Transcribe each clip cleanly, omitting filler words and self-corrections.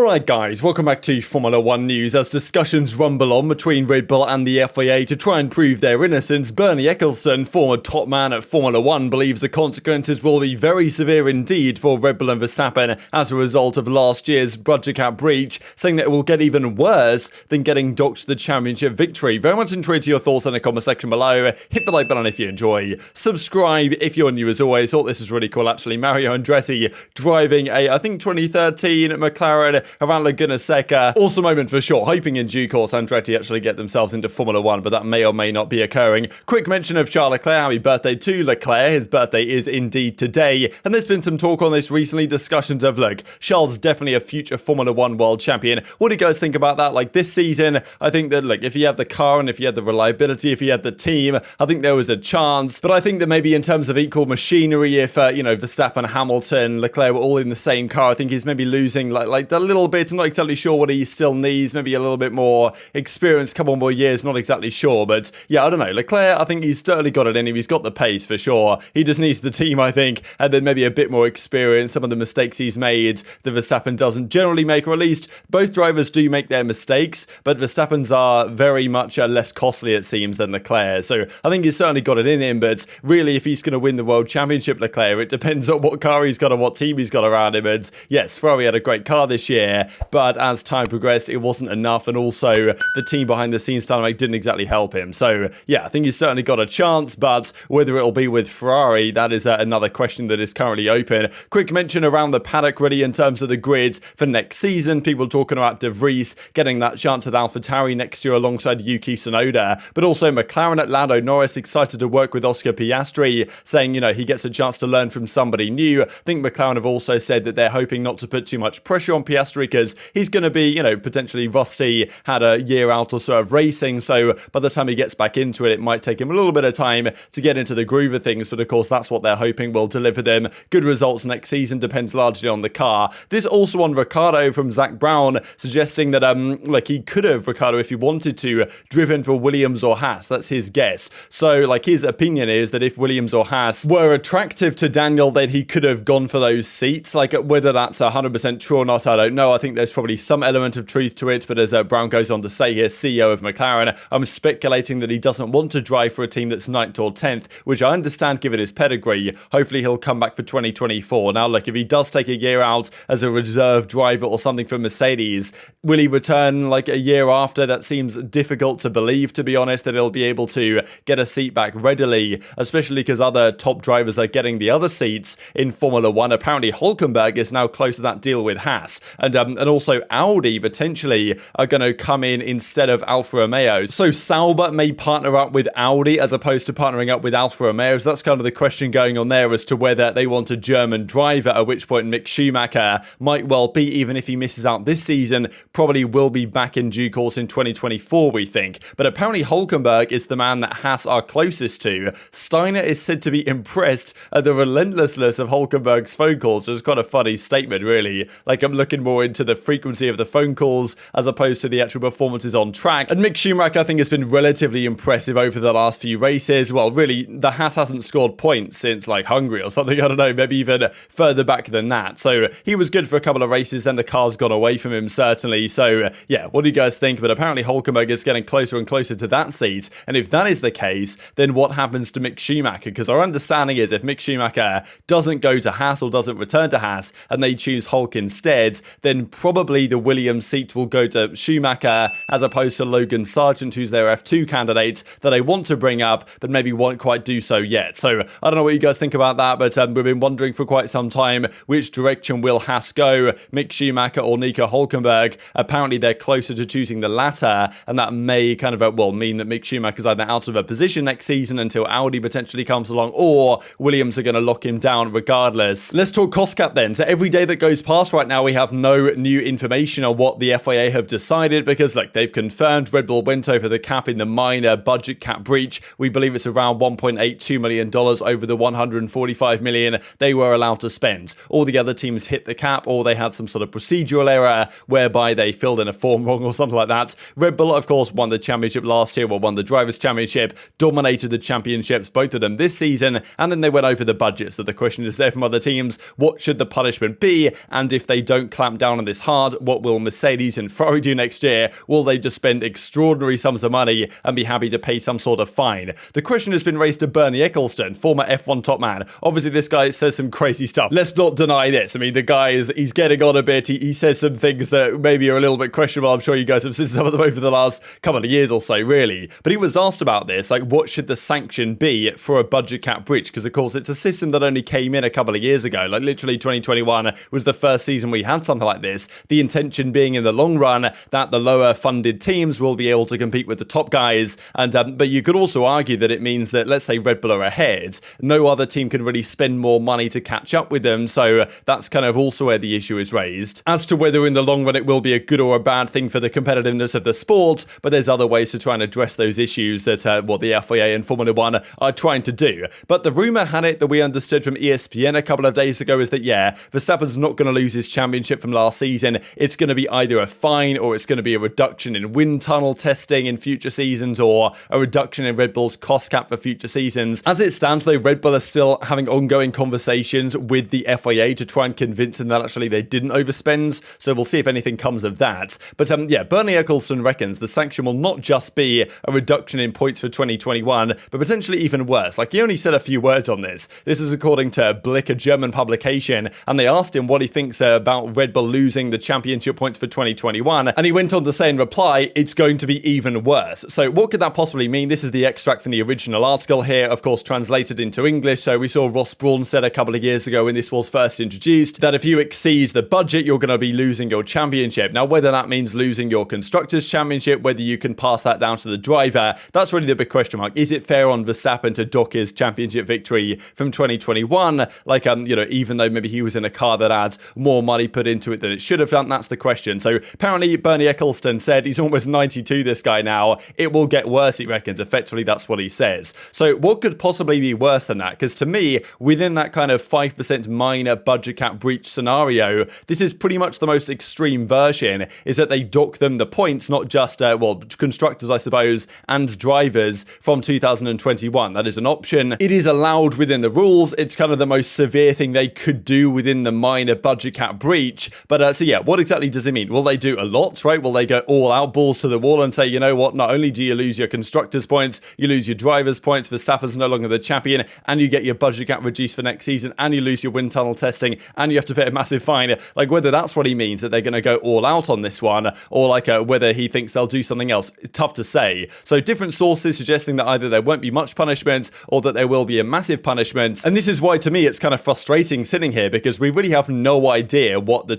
Alright guys, welcome back to Formula 1 news. As discussions rumble on between Red Bull and the FIA to try and prove their innocence, Bernie Ecclestone, former top man at Formula 1, believes the consequences will be very severe indeed for Red Bull and Verstappen as a result of last year's budget cap breach, saying that it will get even worse than getting docked the championship victory. Very much intrigued to your thoughts in the comment section below. Hit the like button if you enjoy. Subscribe if you're new as always. Thought this is really cool actually. Mario Andretti driving a, I think 2013 McLaren around Laguna Seca. Awesome moment for sure. Hoping in due course Andretti actually get themselves into Formula 1, but that may or may not be occurring. Quick mention of Charles Leclerc. Happy birthday to Leclerc. His birthday is indeed today. And there's been some talk on this recently, discussions of, look, Charles definitely a future Formula 1 world champion. What do you guys think about that? Like this season, I think that, look, if he had the car and if he had the reliability, if he had the team, I think there was a chance. But I think that maybe in terms of equal machinery, if, Verstappen, Hamilton, Leclerc were all in the same car, I think he's maybe losing like a little bit. I'm not exactly sure what he still needs. Maybe a little bit more experience, couple more years, not exactly sure. But yeah, I don't know. Leclerc, I think he's certainly got it in him. He's got the pace for sure. He just needs the team, I think, and then maybe a bit more experience. Some of the mistakes he's made, the Verstappen doesn't generally make, or at least both drivers do make their mistakes, but Verstappen's are very much less costly, it seems, than Leclerc. So I think he's certainly got it in him, but really, if he's going to win the World Championship, Leclerc, it depends on what car he's got and what team he's got around him. And yes, Ferrari had a great car this year, but as time progressed, it wasn't enough, and also the team behind the scenes dynamic didn't exactly help him. So yeah, I think he's certainly got a chance, but whether it'll be with Ferrari, that is another question that is currently open. Quick mention around the paddock really in terms of the grids for next season. People talking about De Vries getting that chance at AlphaTauri next year alongside Yuki Tsunoda, but also McLaren at Lando, Norris excited to work with Oscar Piastri, saying, he gets a chance to learn from somebody new. I think McLaren have also said that they're hoping not to put too much pressure on Piastri because he's going to be, potentially rusty, had a year out or so of racing, so by the time he gets back into it, it might take him a little bit of time to get into the groove of things, but of course that's what they're hoping will deliver them good results next season, depends largely on the car. This also on Riccardo from Zach Brown, suggesting that he could have, Riccardo, if he wanted to, driven for Williams or Haas. That's his guess. So his opinion is that if Williams or Haas were attractive to Daniel, then he could have gone for those seats. Whether that's 100% true or not, I don't know. I think there's probably some element of truth to it, but as Brown goes on to say here, CEO of McLaren, I'm speculating that he doesn't want to drive for a team that's 9th or 10th, which I understand given his pedigree. Hopefully he'll come back for 2024. Now look, if he does take a year out as a reserve driver or something for Mercedes, will he return a year after? That seems difficult to believe, to be honest, that he'll be able to get a seat back readily, especially because other top drivers are getting the other seats in Formula 1. Apparently Hulkenberg is now close to that deal with Haas, and also Audi potentially are going to come in instead of Alfa Romeo. So Sauber may partner up with Audi as opposed to partnering up with Alfa Romeo. So that's kind of the question going on there as to whether they want a German driver, at which point Mick Schumacher might well be, even if he misses out this season, probably will be back in due course in 2024, we think. But apparently Hulkenberg is the man that Haas are closest to. Steiner is said to be impressed at the relentlessness of Hulkenberg's phone calls, which is quite a funny statement, really. I'm looking more into the frequency of the phone calls as opposed to the actual performances on track. And Mick Schumacher, I think, has been relatively impressive over the last few races. Well, really, the Haas hasn't scored points since Hungary or something. I don't know, maybe even further back than that. So he was good for a couple of races, then the car's gone away from him, certainly. So yeah, what do you guys think? But apparently Hulkenberg is getting closer and closer to that seat. And if that is the case, then what happens to Mick Schumacher? Because our understanding is if Mick Schumacher doesn't go to Haas or doesn't return to Haas and they choose Hulk instead, then probably the Williams seat will go to Schumacher as opposed to Logan Sargent, who's their F2 candidate that they want to bring up, but maybe won't quite do so yet. So I don't know what you guys think about that, but we've been wondering for quite some time which direction will Haas go, Mick Schumacher or Nico Hulkenberg. Apparently they're closer to choosing the latter, and that may kind of mean that Mick Schumacher's either out of a position next season until Audi potentially comes along, or Williams are going to lock him down regardless. Let's talk cost cap then. So every day that goes past right now, we have no new information on what the FIA have decided, because they've confirmed Red Bull went over the cap in the minor budget cap breach. We believe it's around $1.82 million over the $145 million they were allowed to spend. All the other teams hit the cap, or they had some sort of procedural error whereby they filled in a form wrong or something like that. Red Bull, of course, won the championship last year, won the Drivers' Championship, dominated the championships, both of them this season, and then they went over the budget. So the question is there from other teams, what should the punishment be? And if they don't clamp down down on this hard. What will Mercedes and Ferrari do next year? Will they just spend extraordinary sums of money and be happy to pay some sort of fine? The question has been raised to Bernie Ecclestone, former F1 top man. Obviously, this guy says some crazy stuff. Let's not deny this. I mean, the guy he's getting on a bit. He says some things that maybe are a little bit questionable. I'm sure you guys have seen some of them over the last couple of years or so, really. But he was asked about this, like, what should the sanction be for a budget cap breach? Because, of course, it's a system that only came in a couple of years ago. Like, literally 2021 was the first season we had something like this. The intention being in the long run that the lower funded teams will be able to compete with the top guys. And but you could also argue that it means that, let's say Red Bull are ahead, no other team can really spend more money to catch up with them. So that's kind of also where the issue is raised. As to whether in the long run it will be a good or a bad thing for the competitiveness of the sport, but there's other ways to try and address those issues that what the FIA and Formula One are trying to do. But the rumour had it that we understood from ESPN a couple of days ago is that, yeah, Verstappen's not going to lose his championship from last season. It's going to be either a fine or it's going to be a reduction in wind tunnel testing in future seasons or a reduction in Red Bull's cost cap for future seasons. As it stands, though, Red Bull are still having ongoing conversations with the FIA to try and convince them that actually they didn't overspend. So we'll see if anything comes of that. But yeah, Bernie Ecclestone reckons the sanction will not just be a reduction in points for 2021, but potentially even worse. Like, he only said a few words on this. This is according to Blick, a German publication, and they asked him what he thinks about Red Bull losing the championship points for 2021, and he went on to say in reply, it's going to be even worse. So what could that possibly mean? This is the extract from the original article here, of course translated into English. So we saw Ross Brawn said a couple of years ago when this was first introduced that if you exceed the budget, you're going to be losing your championship. Now, whether that means losing your Constructors' Championship, whether you can pass that down to the driver, that's really the big question mark. Is it fair on Verstappen to dock his championship victory from 2021? Like, even though maybe he was in a car that had more money put into it than it should have done, that's the question. So apparently Bernie Ecclestone said he's almost 92, this guy now. It will get worse, he reckons. Effectively, that's what he says. So what could possibly be worse than that? Because to me, within that kind of 5% minor budget cap breach scenario, this is pretty much the most extreme version, is that they dock them the points, not just, constructors, I suppose, and drivers from 2021. That is an option. It is allowed within the rules. It's kind of the most severe thing they could do within the minor budget cap breach. But so yeah, what exactly does it mean? Will they do a lot, right? Will they go all out, balls to the wall and say, you know what, not only do you lose your constructors' points, you lose your drivers' points, Verstappen's no longer the champion, and you get your budget cap reduced for next season, and you lose your wind tunnel testing, and you have to pay a massive fine. Like, whether that's what he means, that they're going to go all out on this one, or like whether he thinks they'll do something else, tough to say. So different sources suggesting that either there won't be much punishment or that there will be a massive punishment. And this is why, to me, it's kind of frustrating sitting here, because we really have no idea what the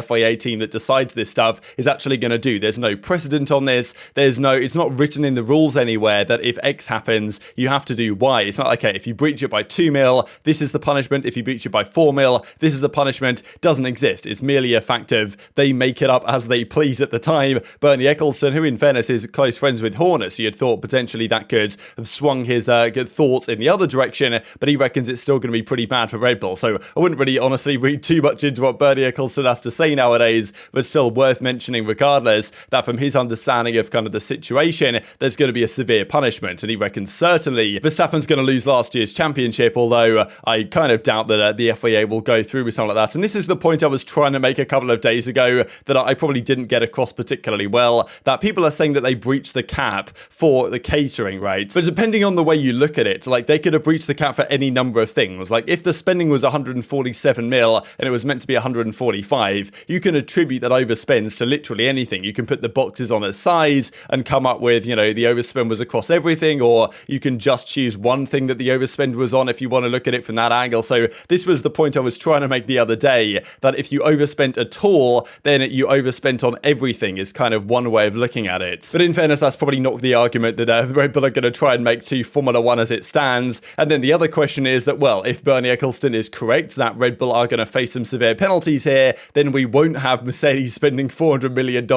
FIA team that decides this stuff is actually going to do. There's no precedent on this. It's not written in the rules anywhere that if X happens, you have to do Y. It's not like, okay, if you breach it by 2 mil, this is the punishment. If you breach it by 4 mil, this is the punishment. Doesn't exist. It's merely a fact of they make it up as they please at the time. Bernie Ecclestone, who in fairness is close friends with Horner, so you'd thought potentially that could have swung his good thoughts in the other direction, but he reckons it's still going to be pretty bad for Red Bull. So I wouldn't really honestly read too much into what Bernie Ecclestone has to say nowadays, but still worth mentioning regardless that from his understanding of kind of the situation, there's going to be a severe punishment, and he reckons certainly Verstappen's going to lose last year's championship, although I kind of doubt that the FIA will go through with something like that. And this is the point I was trying to make a couple of days ago that I probably didn't get across particularly well, that people are saying that they breached the cap for the catering, right? But depending on the way you look at it, like, they could have breached the cap for any number of things. Like, if the spending was 147 mil and it was meant to be 145, you can attribute that overspends to literally anything. You can put the boxes on its side and come up with, the overspend was across everything, or you can just choose one thing that the overspend was on if you want to look at it from that angle. So this was the point I was trying to make the other day, that if you overspent at all, then you overspent on everything is kind of one way of looking at it. But in fairness, that's probably not the argument that Red Bull are going to try and make to Formula One as it stands. And then the other question is that, well, if Bernie Ecclestone is correct that Red Bull are going to face some severe penalties here, then we won't have Mercedes spending $400 million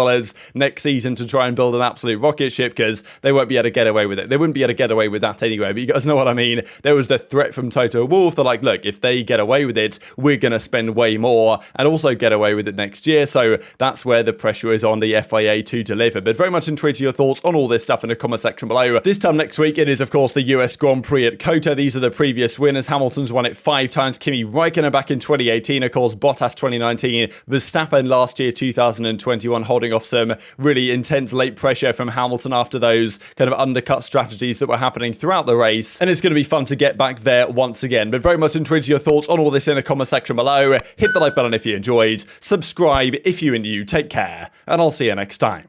next season to try and build an absolute rocket ship, because they won't be able to get away with it. They wouldn't be able to get away with that anyway, but you guys know what I mean. There was the threat from Toto Wolff. They're like, look, if they get away with it, we're going to spend way more and also get away with it next year. So that's where the pressure is on the FIA to deliver. But very much intrigued to your thoughts on all this stuff in the comment section below. This time next week, it is, of course, the US Grand Prix at Kota. These are the previous winners. Hamilton's won it 5 times. Kimi Räikkönen back in 2018. Of course, Bottas 2019. Verstappen last year, 2021, holding off some really intense late pressure from Hamilton after those kind of undercut strategies that were happening throughout the race. And it's going to be fun to get back there once again. But very much intrigued your thoughts on all this in the comment section below. Hit the like button if you enjoyed. Subscribe if you and you. Take care. And I'll see you next time.